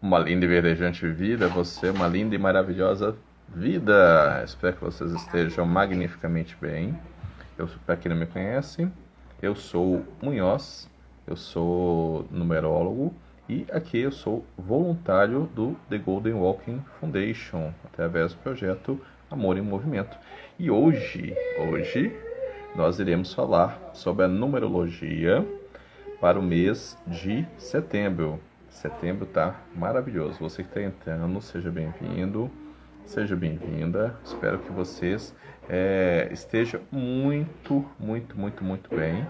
uma linda e verdejante vida, você uma linda e maravilhosa vida. Espero que vocês estejam magnificamente bem. Para quem não me conhece, eu sou Munhoz, eu sou numerólogo e aqui eu sou voluntário do The Golden Walking Foundation, através do projeto Amor em Movimento. E hoje nós iremos falar sobre a numerologia para o mês de setembro. Setembro tá maravilhoso. Você que está entrando, seja bem-vindo, seja bem-vinda. Espero que vocês estejam muito bem.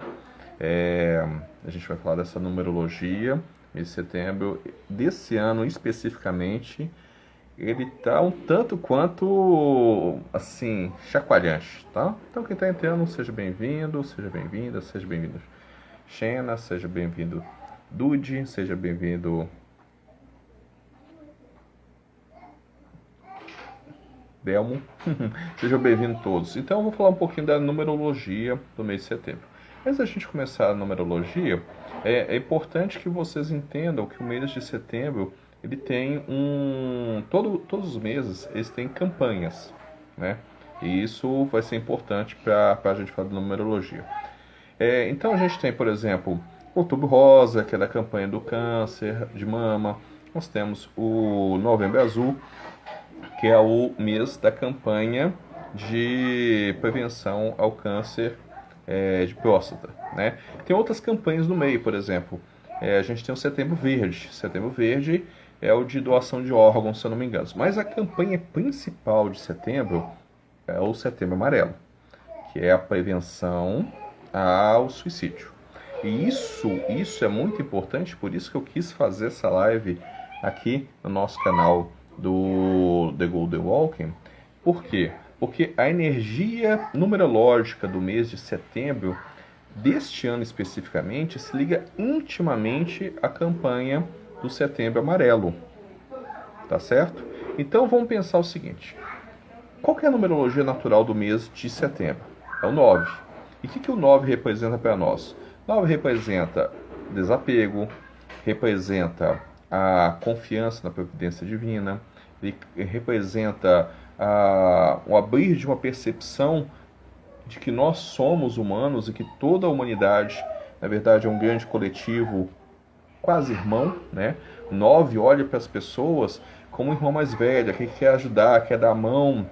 A gente vai falar dessa numerologia. Mês de setembro desse ano especificamente, ele tá um tanto quanto assim chacoalhante, tá? Então quem está entrando, seja bem-vindo, seja bem-vinda, seja bem-vindo Xena, seja bem-vindo Dude, seja bem-vindo Delmo, sejam bem-vindos todos. Então eu vou falar um pouquinho da numerologia do mês de setembro. Antes da gente começar a numerologia, é importante que vocês entendam que o mês de setembro ele tem todos os meses eles têm campanhas, né? E isso vai ser importante para a gente falar de numerologia. Então a gente tem, por exemplo, o Outubro Rosa, que é da campanha do câncer de mama. Nós temos o Novembro Azul, que é o mês da campanha de prevenção ao câncer de próstata, né? Tem outras campanhas no meio, por exemplo, a gente tem o Setembro Verde. Setembro Verde é o de doação de órgãos, se eu não me engano. Mas a campanha principal de setembro é o Setembro Amarelo, que é a prevenção ao suicídio. E isso é muito importante, por isso que eu quis fazer essa live aqui no nosso canal do The Golden Walking. Por quê? Porque a energia numerológica do mês de setembro, deste ano especificamente, se liga intimamente à campanha do Setembro Amarelo. Tá certo? Então vamos pensar o seguinte. Qual que é a numerologia natural do mês de setembro? É o 9. E o que o 9 representa para nós? 9 representa desapego, representa a confiança na providência divina, ele representa o abrir de uma percepção de que nós somos humanos e que toda a humanidade, na verdade, é um grande coletivo quase irmão, né? 9 olha para as pessoas como um irmão mais velho, que quer ajudar, quer dar a mão.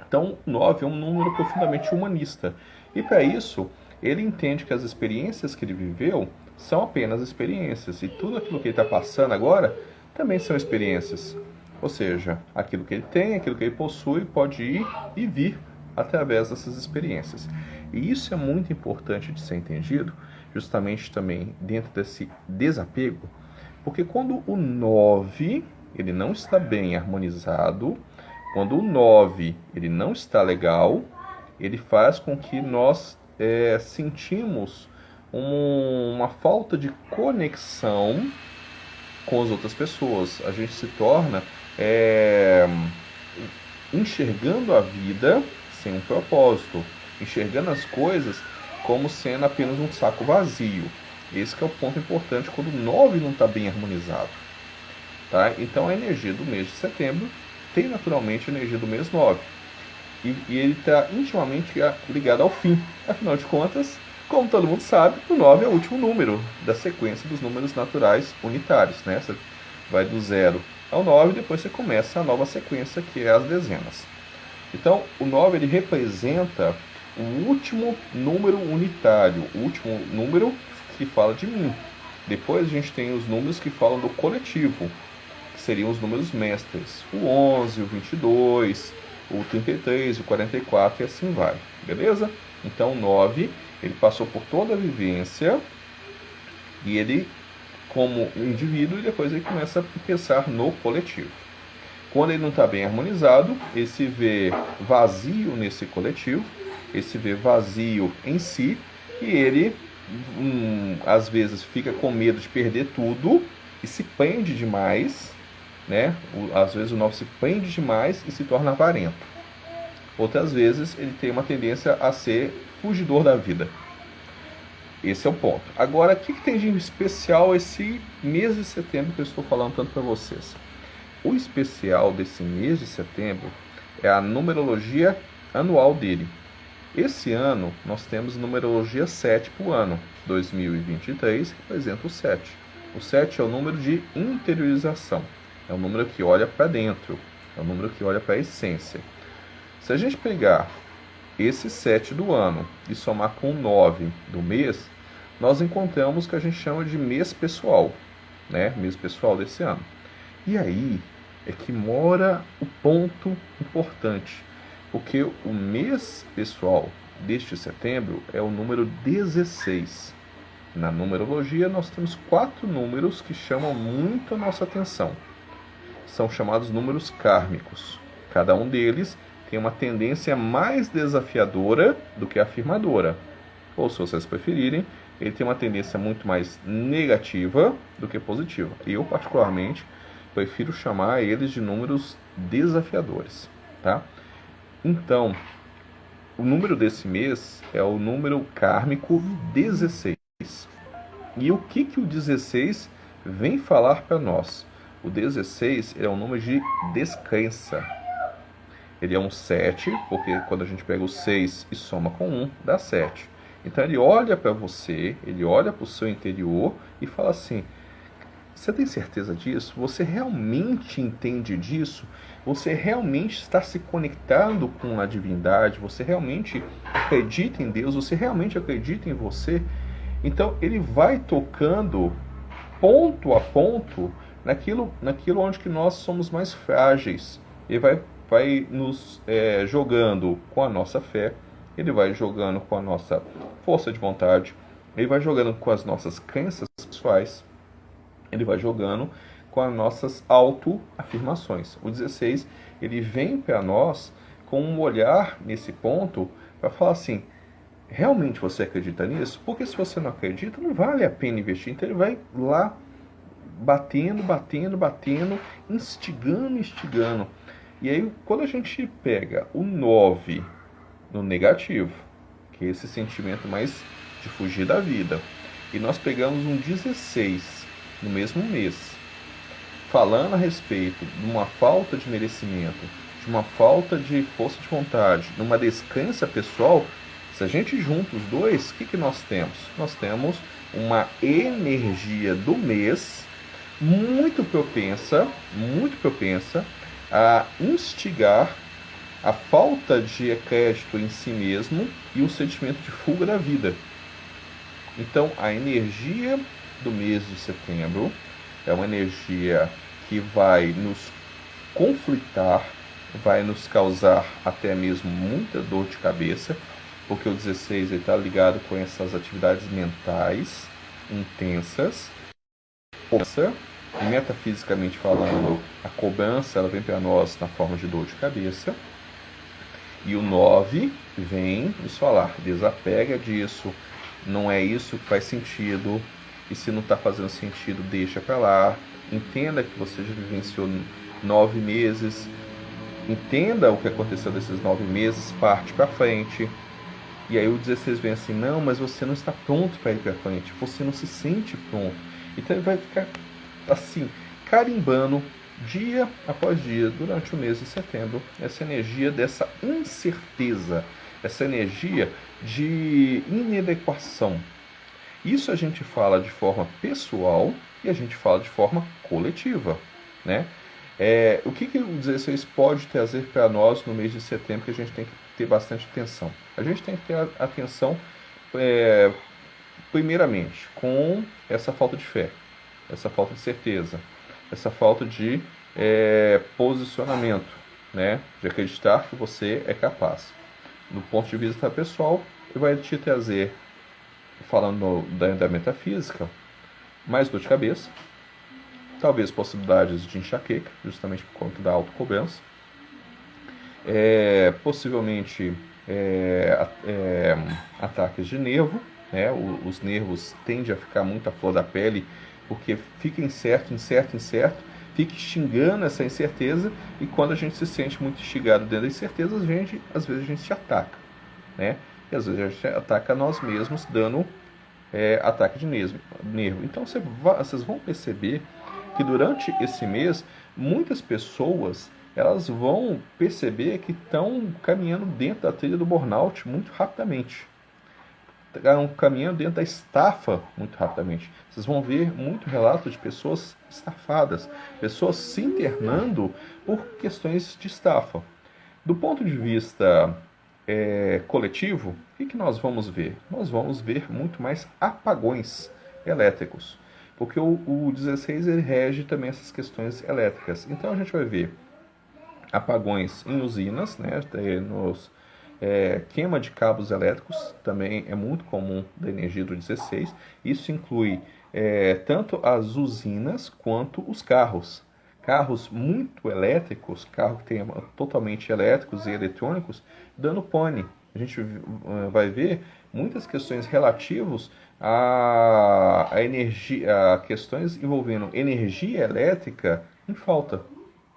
Então, 9 é um número profundamente humanista. E para isso, ele entende que as experiências que ele viveu são apenas experiências. E tudo aquilo que ele está passando agora também são experiências. Ou seja, aquilo que ele tem, aquilo que ele possui, pode ir e vir através dessas experiências. E isso é muito importante de ser entendido, justamente também dentro desse desapego, porque quando o 9 ele não está bem harmonizado, quando o 9 ele não está legal, ele faz com que nós sentimos uma falta de conexão com as outras pessoas. A gente se torna enxergando a vida sem um propósito, enxergando as coisas como sendo apenas um saco vazio. Esse que é o ponto importante quando o 9 não está bem harmonizado. Tá? Então a energia do mês de setembro tem naturalmente a energia do mês 9. E ele está intimamente ligado ao fim. Afinal de contas, como todo mundo sabe, o 9 é o último número da sequência dos números naturais unitários, né? Você vai do 0 ao 9 e depois você começa a nova sequência, que é as dezenas. Então, o 9 ele representa o último número unitário, o último número que fala de mim. Depois a gente tem os números que falam do coletivo, que seriam os números mestres. O 11, o 22, o 33, o 44 e assim vai. Beleza? Então, o 9, ele passou por toda a vivência e ele, como indivíduo, e depois ele começa a pensar no coletivo. Quando ele não está bem harmonizado, ele se vê vazio nesse coletivo, ele se vê vazio em si, e ele, às vezes, fica com medo de perder tudo e se prende demais, né? Às vezes o 9 se prende demais e se torna avarento. Outras vezes ele tem uma tendência a ser fugidor da vida. Esse é o ponto. Agora, o que tem de especial esse mês de setembro que eu estou falando tanto para vocês? O especial desse mês de setembro é a numerologia anual dele. Esse ano nós temos numerologia 7 para o ano 2023, representa o 7. O 7 é o número de interiorização, é o número que olha para dentro, é o número que olha para a essência. Se a gente pegar esse 7 do ano e somar com o 9 do mês, nós encontramos o que a gente chama de mês pessoal, né? Mês pessoal desse ano. E aí é que mora o ponto importante, porque o mês pessoal deste setembro é o número 16. Na numerologia nós temos 4 números que chamam muito a nossa atenção. São chamados números kármicos. Cada um deles tem uma tendência mais desafiadora do que afirmadora. Ou, se vocês preferirem, ele tem uma tendência muito mais negativa do que positiva. Eu, particularmente, prefiro chamar eles de números desafiadores, tá? Então, o número desse mês é o número kármico 16. E o que o 16 vem falar para nós? O 16 é um número de descrença. Ele é um 7, porque quando a gente pega o 6 e soma com 1, dá 7. Então ele olha para você, ele olha para o seu interior e fala assim: você tem certeza disso? Você realmente entende disso? Você realmente está se conectando com a divindade? Você realmente acredita em Deus? Você realmente acredita em você? Então ele vai tocando ponto a ponto naquilo onde que nós somos mais frágeis. Ele vai nos jogando com a nossa fé, ele vai jogando com a nossa força de vontade, ele vai jogando com as nossas crenças pessoais, ele vai jogando com as nossas autoafirmações. O 16, ele vem para nós com um olhar nesse ponto para falar assim: realmente você acredita nisso? Porque se você não acredita, não vale a pena investir. Então ele vai lá batendo, instigando. E aí, quando a gente pega o 9 no negativo, que é esse sentimento mais de fugir da vida, e nós pegamos um 16 no mesmo mês, falando a respeito de uma falta de merecimento, de uma falta de força de vontade, de uma descrença pessoal, se a gente junta os dois, o que nós temos? Nós temos uma energia do mês muito propensa a instigar a falta de crédito em si mesmo e o sentimento de fuga da vida. Então, a energia do mês de setembro é uma energia que vai nos conflitar, vai nos causar até mesmo muita dor de cabeça, porque o 16 está ligado com essas atividades mentais intensas. Metafisicamente falando, a cobrança ela vem para nós na forma de dor de cabeça. E o 9 vem nos falar: desapega disso, não é isso que faz sentido, e se não está fazendo sentido, deixa para lá. Entenda que você já vivenciou 9 meses, entenda o que aconteceu desses 9 meses, parte para frente. E aí o 16 vem assim: não, mas você não está pronto para ir para frente, você não se sente pronto. Então ele vai ficar assim, carimbando dia após dia, durante o mês de setembro, essa energia dessa incerteza, essa energia de inadequação. Isso a gente fala de forma pessoal e a gente fala de forma coletiva, né? O que o 16 pode trazer para nós no mês de setembro que a gente tem que ter bastante atenção? A gente tem que ter atenção, primeiramente, com essa falta de fé, essa falta de certeza, essa falta de posicionamento, né? De acreditar que você é capaz. Do ponto de vista pessoal, ele vai te trazer, falando da metafísica, mais dor de cabeça, talvez possibilidades de enxaqueca, justamente por conta da autocobrança, possivelmente ataques de nervo, né? Os nervos tendem a ficar muito à flor da pele, porque fica incerto, fica instigando essa incerteza, e quando a gente se sente muito instigado dentro da incerteza, às vezes a gente se ataca, né? E às vezes a gente ataca nós mesmos, dando ataque de nervo. Então vocês vão perceber que durante esse mês, muitas pessoas elas vão perceber que estão caminhando dentro da trilha do burnout muito rapidamente. Estão caminhando dentro da estafa muito rapidamente. Vocês vão ver muito relato de pessoas estafadas, pessoas se internando por questões de estafa. Do ponto de vista coletivo, o que nós vamos ver? Nós vamos ver muito mais apagões elétricos, porque o 16 ele rege também essas questões elétricas. Então a gente vai ver apagões em usinas, né, queima de cabos elétricos, também é muito comum da energia do 16. Isso inclui tanto as usinas quanto os carros. Carros muito elétricos, carros que tem totalmente elétricos e eletrônicos, dando pane. A gente vai ver muitas questões relativas a energia, a questões envolvendo energia elétrica em falta,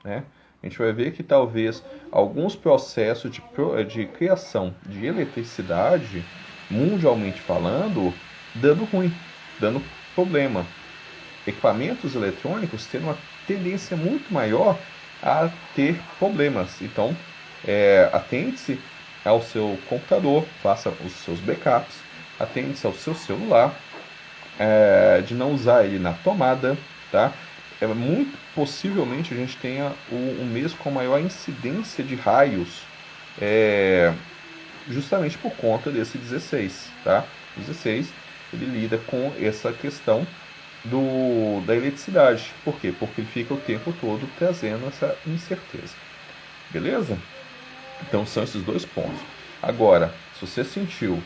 né? A gente vai ver que talvez alguns processos de criação de eletricidade, mundialmente falando, dando ruim, dando problema. Equipamentos eletrônicos tendo uma tendência muito maior a ter problemas. Então, atente-se ao seu computador, faça os seus backups, atente-se ao seu celular, de não usar ele na tomada, tá? Muito possivelmente a gente tenha um mês com maior incidência de raios, justamente por conta desse 16, tá? O 16 ele lida com essa questão da eletricidade. Por quê? Porque ele fica o tempo todo trazendo essa incerteza. Beleza? Então são esses dois pontos. Agora, se você sentiu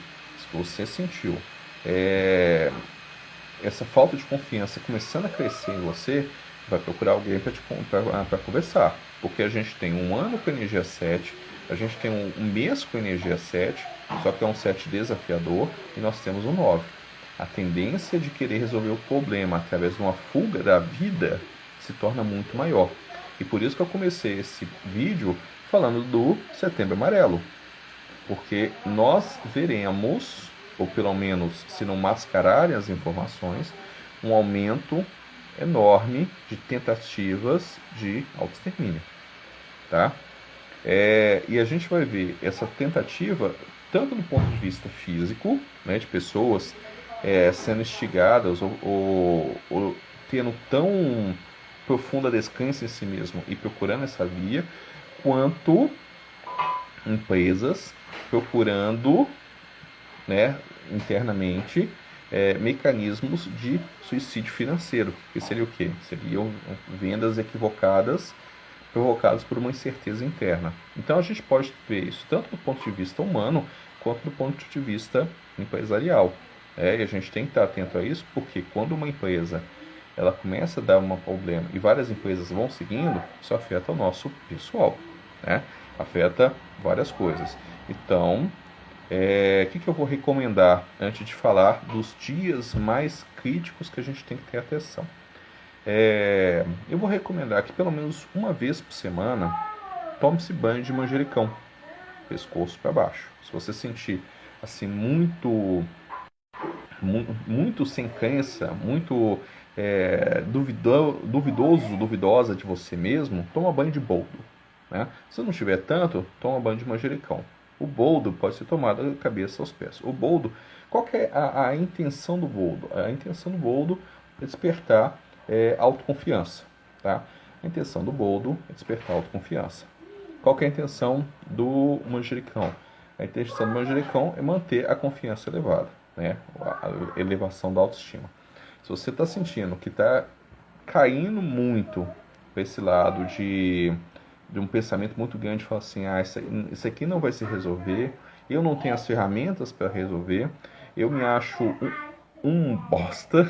essa falta de confiança começando a crescer em você, vai procurar alguém para conversar. Porque a gente tem um ano com energia 7, a gente tem um mês com energia 7, só que é um 7 desafiador, e nós temos um 9. A tendência de querer resolver o problema através de uma fuga da vida se torna muito maior. E por isso que eu comecei esse vídeo falando do Setembro Amarelo. Porque nós veremos, ou pelo menos se não mascararem as informações, um aumento enorme de tentativas de autoextermínio. Tá? E a gente vai ver essa tentativa tanto do ponto de vista físico, né, de pessoas sendo instigadas ou tendo tão profunda descrença em si mesmo e procurando essa via, quanto empresas procurando, né, internamente mecanismos de suicídio financeiro, que seria o quê? Seriam vendas equivocadas provocadas por uma incerteza interna. Então a gente pode ver isso tanto do ponto de vista humano quanto do ponto de vista empresarial. E a gente tem que estar atento a isso, porque quando uma empresa ela começa a dar um problema e várias empresas vão seguindo, isso afeta o nosso pessoal, né? Afeta várias coisas. Então, o que eu vou recomendar antes de falar dos dias mais críticos que a gente tem que ter atenção? Eu vou recomendar que pelo menos uma vez por semana tome-se banho de manjericão, pescoço para baixo. Se você sentir assim muito sem crença, muito duvidosa de você mesmo, toma banho de boldo, né? Se não tiver tanto, toma banho de manjericão. O boldo pode ser tomado da cabeça aos pés. O boldo, qual que é a intenção do boldo? A intenção do boldo é despertar autoconfiança, tá? A intenção do boldo é despertar autoconfiança. Qual que é a intenção do manjericão? A intenção do manjericão é manter a confiança elevada, né? A elevação da autoestima. Se você está sentindo que está caindo muito para esse lado de um pensamento muito grande, fala assim, isso aqui não vai se resolver, eu não tenho as ferramentas para resolver, eu me acho um bosta,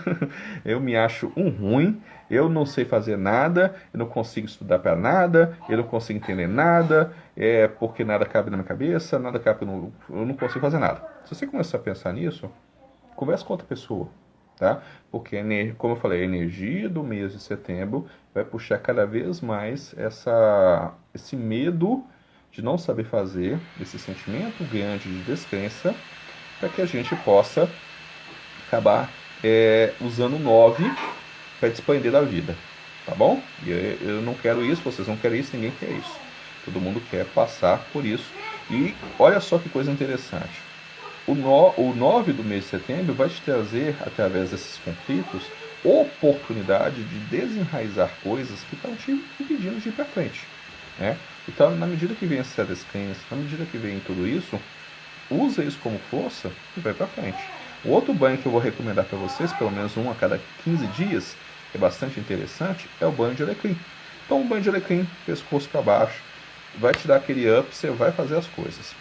eu me acho um ruim, eu não sei fazer nada, eu não consigo estudar para nada, eu não consigo entender nada, porque nada cabe na minha cabeça, nada cabe eu não consigo fazer nada. Se você começar a pensar nisso, conversa com outra pessoa, tá? Porque, como eu falei, a energia do mês de setembro vai puxar cada vez mais esse medo de não saber fazer, esse sentimento grande de descrença, para que a gente possa acabar usando o 9 para desprender da vida, tá bom? E eu não quero isso, vocês não querem isso, ninguém quer isso. Todo mundo quer passar por isso. E olha só que coisa interessante. O 9 do mês de setembro vai te trazer, através desses conflitos, oportunidade de desenraizar coisas que estão te impedindo de ir para frente, né? Então, na medida que vem essa descrença, na medida que vem tudo isso, usa isso como força e vai para frente. O outro banho que eu vou recomendar para vocês, pelo menos um a cada 15 dias, que é bastante interessante, é o banho de alecrim. Então, um banho de alecrim, pescoço para baixo, vai te dar aquele up, você vai fazer as coisas.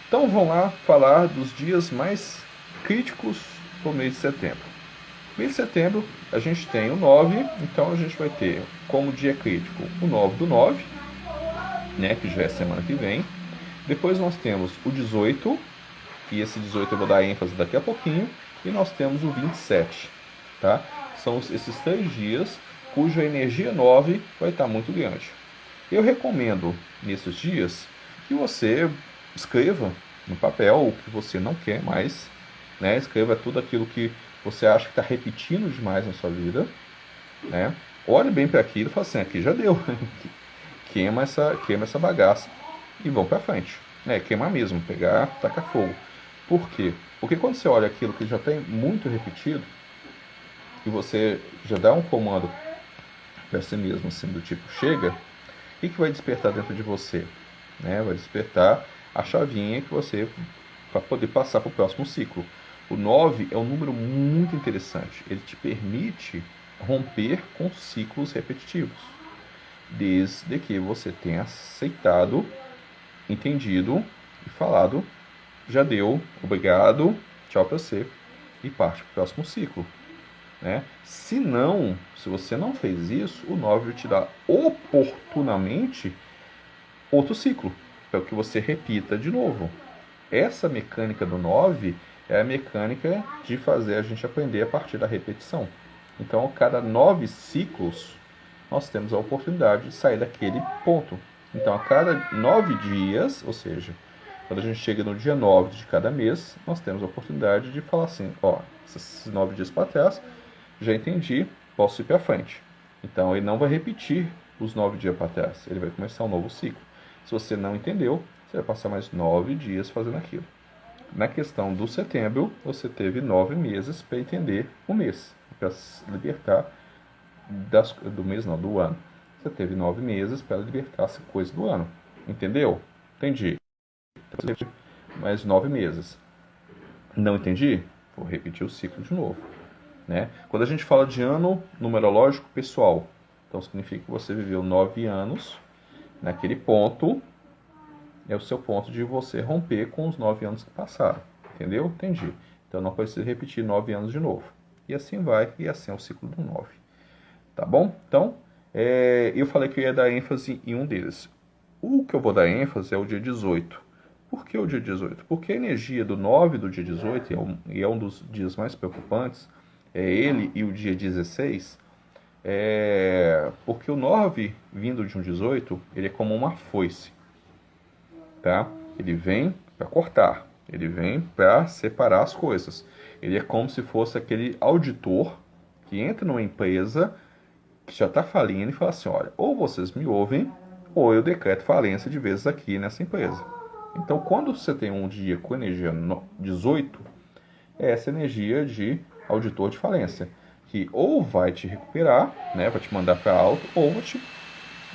Então, vamos lá falar dos dias mais críticos do mês de setembro. Mês de setembro, a gente tem o 9, então a gente vai ter como dia crítico o 9 do 9, né, que já é semana que vem. Depois nós temos o 18, e esse 18 eu vou dar ênfase daqui a pouquinho, e nós temos o 27, tá? São esses 3 dias cuja energia 9 vai estar muito grande. Eu recomendo, nesses dias, que você escreva no papel o que você não quer mais, né? Escreva tudo aquilo que você acha que está repetindo demais na sua vida, né? Olhe bem para aquilo e fala assim, aqui já deu. queima essa bagaça e vão para frente, né? Queimar mesmo, pegar, tacar fogo. Por quê? Porque quando você olha aquilo que já tem muito repetido e você já dá um comando para si mesmo, assim, do tipo, chega, o que vai despertar dentro de você? Né? Vai despertar a chavinha que você, para poder passar para o próximo ciclo. O 9 é um número muito interessante. Ele te permite romper com ciclos repetitivos, desde que você tenha aceitado, entendido e falado, já deu, obrigado, tchau para você, e parte para o próximo ciclo. Né? Se você não fez isso, o 9 te dá oportunamente outro ciclo, para que você repita de novo. Essa mecânica do 9 é a mecânica de fazer a gente aprender a partir da repetição. Então, a cada 9 ciclos, nós temos a oportunidade de sair daquele ponto. Então, a cada 9 dias, ou seja, quando a gente chega no dia 9 de cada mês, nós temos a oportunidade de falar assim, ó, esses 9 dias para trás, já entendi, posso ir para frente. Então, ele não vai repetir os 9 dias para trás, ele vai começar um novo ciclo. Se você não entendeu, você vai passar mais 9 dias fazendo aquilo. Na questão do setembro, você teve 9 meses para entender o mês, para se libertar do mês, não, do ano. Você teve 9 meses para libertar as coisas do ano. Entendeu? Entendi. Então, você teve mais 9 meses. Não entendi? Vou repetir o ciclo de novo. Né? Quando a gente fala de ano numerológico pessoal, então significa que você viveu 9 anos naquele ponto, é o seu ponto de você romper com os 9 anos que passaram. Entendeu? Entendi. Então não precisa repetir 9 anos de novo. E assim vai, e assim é o ciclo do 9. Tá bom? Então, eu falei que eu ia dar ênfase em um deles. O que eu vou dar ênfase é o dia 18. Por que o dia 18? Porque a energia do 9 do dia 18, e é um dos dias mais preocupantes, é ele e o dia 16, porque o 9 vindo de um 18, ele é como uma foice. Tá? Ele vem para cortar, ele vem para separar as coisas. Ele é como se fosse aquele auditor que entra numa empresa que já está falindo e fala assim, olha, ou vocês me ouvem, ou eu decreto falência de vezes aqui nessa empresa. Então, quando você tem um dia com energia 18, é essa energia de auditor de falência, que ou vai te recuperar, né, vai te mandar para alto, ou vai te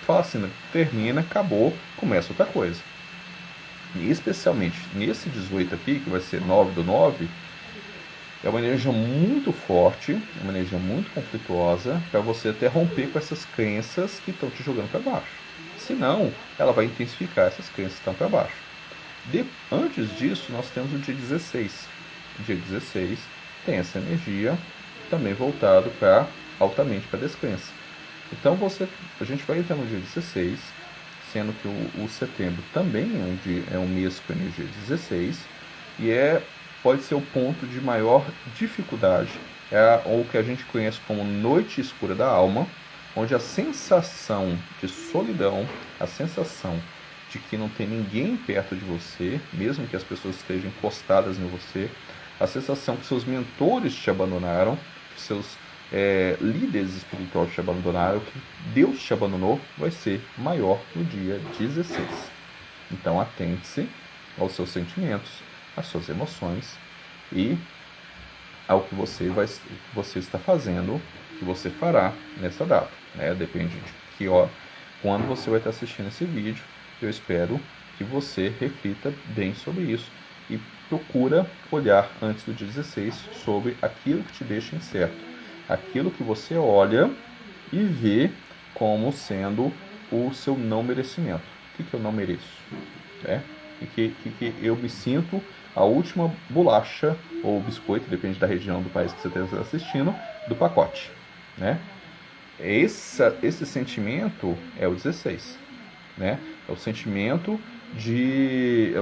falar assim, termina, acabou, começa outra coisa. E especialmente nesse 18 aqui, que vai ser 9 do 9, é uma energia muito forte, uma energia muito conflituosa, para você até romper com essas crenças que estão te jogando para baixo. Senão, ela vai intensificar essas crenças que estão para baixo. Antes disso, nós temos o dia 16. O dia 16 tem essa energia também voltado altamente para a descrença. Então, a gente vai entrar no dia 16, sendo que o setembro também é um mês com energia 16, e pode ser o ponto de maior dificuldade, o que a gente conhece como noite escura da alma, onde a sensação de solidão, a sensação de que não tem ninguém perto de você, mesmo que as pessoas estejam encostadas em você, a sensação que seus mentores te abandonaram, que seus líderes espirituais te abandonaram, que Deus te abandonou, vai ser maior no dia 16. Então atente-se aos seus sentimentos, às suas emoções e ao que você está fazendo, que você fará nessa data. Né? Depende de quando você vai estar assistindo esse vídeo. Eu espero que você reflita bem sobre isso e procura olhar antes do dia 16 sobre aquilo que te deixa incerto, aquilo que você olha e vê como sendo o seu não merecimento. O que eu não mereço? Né? Que eu me sinto a última bolacha ou biscoito, depende da região do país que você esteja assistindo, do pacote. Né? Esse sentimento é o 16. Né? É o sentimento de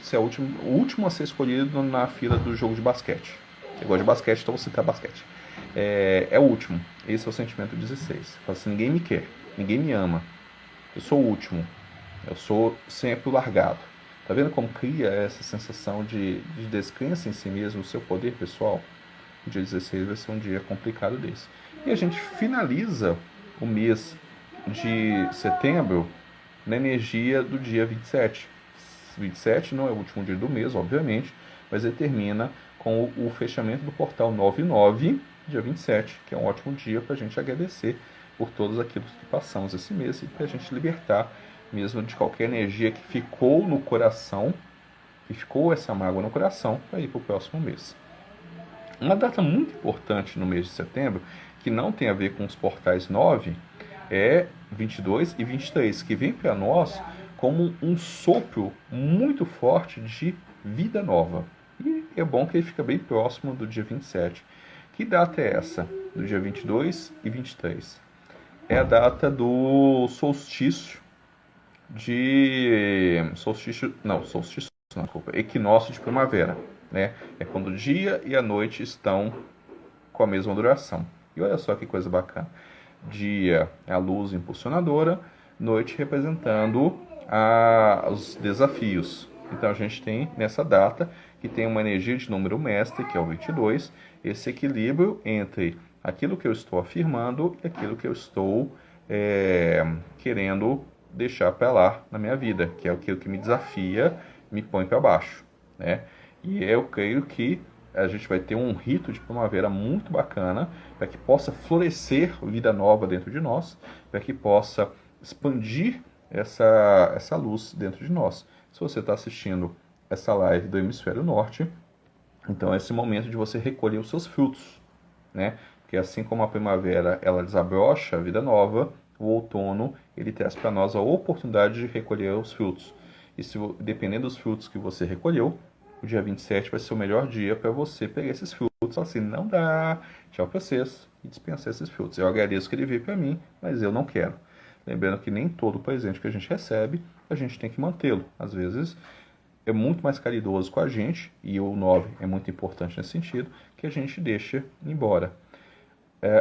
ser o último a ser escolhido na fila do jogo de basquete. Eu gosto de basquete, então vou citar basquete. É o último. Esse é o sentimento 16. Fala assim, ninguém me quer, ninguém me ama. Eu sou o último. Eu sou sempre o largado. Tá vendo como cria essa sensação de descrença em si mesmo, no seu poder pessoal? O dia 16 vai ser um dia complicado desse. E a gente finaliza o mês de setembro na energia do dia 27. 27 não é o último dia do mês, obviamente, mas ele termina com o fechamento do portal 99, dia 27, que é um ótimo dia para a gente agradecer por todos aquilo que passamos esse mês e para a gente libertar mesmo de qualquer energia que ficou no coração, que ficou essa mágoa no coração, para ir para o próximo mês. Uma data muito importante no mês de setembro, que não tem a ver com os portais 9, é 22 e 23, que vem para nós como um sopro muito forte de vida nova. E é bom que ele fica bem próximo do dia 27. Que data é essa? Do dia 22 e 23. É a data do solstício equinócio de primavera. Né? É quando o dia e a noite estão com a mesma duração. E olha só que coisa bacana. Dia é a luz impulsionadora, noite representando os desafios. Então a gente tem nessa data que tem uma energia de número mestre, que é o 22, esse equilíbrio entre aquilo que eu estou afirmando e aquilo que eu estou querendo deixar para lá na minha vida, que é aquilo que me desafia, me põe para baixo. Né? E eu creio que a gente vai ter um rito de primavera muito bacana para que possa florescer vida nova dentro de nós, para que possa expandir essa luz dentro de nós. Se você está assistindo essa live do Hemisfério Norte, então é esse momento de você recolher os seus frutos, né? Porque assim como a primavera ela desabrocha a vida nova, o outono ele traz para nós a oportunidade de recolher os frutos. E dependendo dos frutos que você recolheu, o dia 27 vai ser o melhor dia para você pegar esses frutos. Assim, não dá, tchau para vocês, e dispensar esses frutos. Eu agradeço que ele veio para mim, mas eu não quero. Lembrando que nem todo presente que a gente recebe, a gente tem que mantê-lo. Às vezes, é muito mais caridoso com a gente, e o 9 é muito importante nesse sentido, que a gente deixa embora.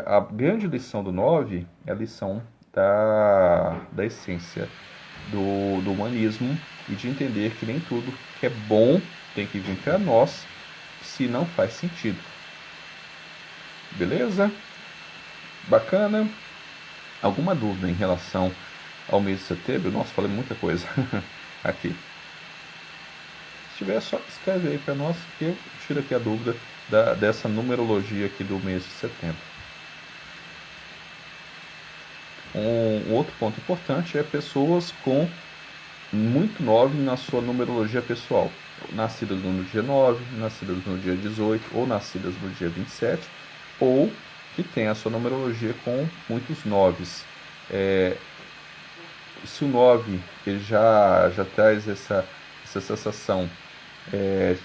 A grande lição do 9 é a lição da essência do humanismo e de entender que nem tudo que é bom tem que vir para nós se não faz sentido. Beleza? Bacana? Alguma dúvida em relação ao mês de setembro? Nossa, falei muita coisa aqui. Se tiver, só escreve aí para nós que eu tiro aqui a dúvida dessa numerologia aqui do mês de setembro. Um outro ponto importante é pessoas com muito 9 na sua numerologia pessoal. Nascidas no dia 9, nascidas no dia 18 ou nascidas no dia 27, ou que tem a sua numerologia com muitos 9. Se o 9 ele já traz essa sensação,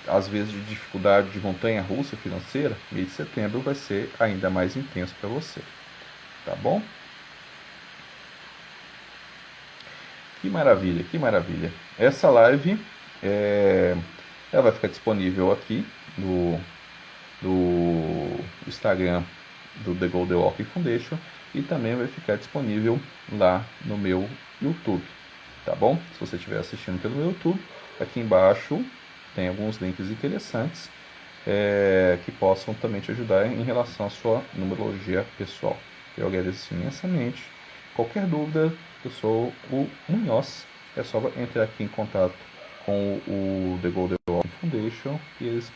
às vezes, de dificuldade de montanha-russa financeira, mês de setembro vai ser ainda mais intenso para você. Tá bom? Que maravilha, que maravilha. Essa live ela vai ficar disponível aqui no Instagram do The Golden Walking Foundation e também vai ficar disponível lá no meu YouTube, tá bom? Se você estiver assistindo pelo meu YouTube, aqui embaixo tem alguns links interessantes que possam também te ajudar em relação à sua numerologia pessoal. Eu agradeço imensamente. Qualquer dúvida, eu sou o Munhoz. É só entrar aqui em contato com o The Golden Walking Foundation e eles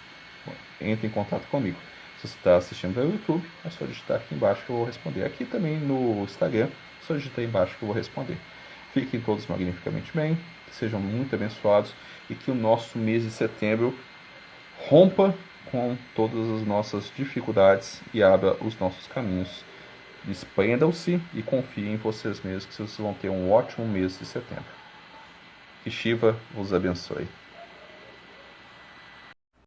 entrem em contato comigo. Se você está assistindo pelo YouTube, é só digitar aqui embaixo que eu vou responder. Aqui também no Instagram, é só digitar embaixo que eu vou responder. Fiquem todos magnificamente bem, sejam muito abençoados e que o nosso mês de setembro rompa com todas as nossas dificuldades e abra os nossos caminhos. Desprendam-se e confiem em vocês mesmos que vocês vão ter um ótimo mês de setembro. Que Shiva os abençoe.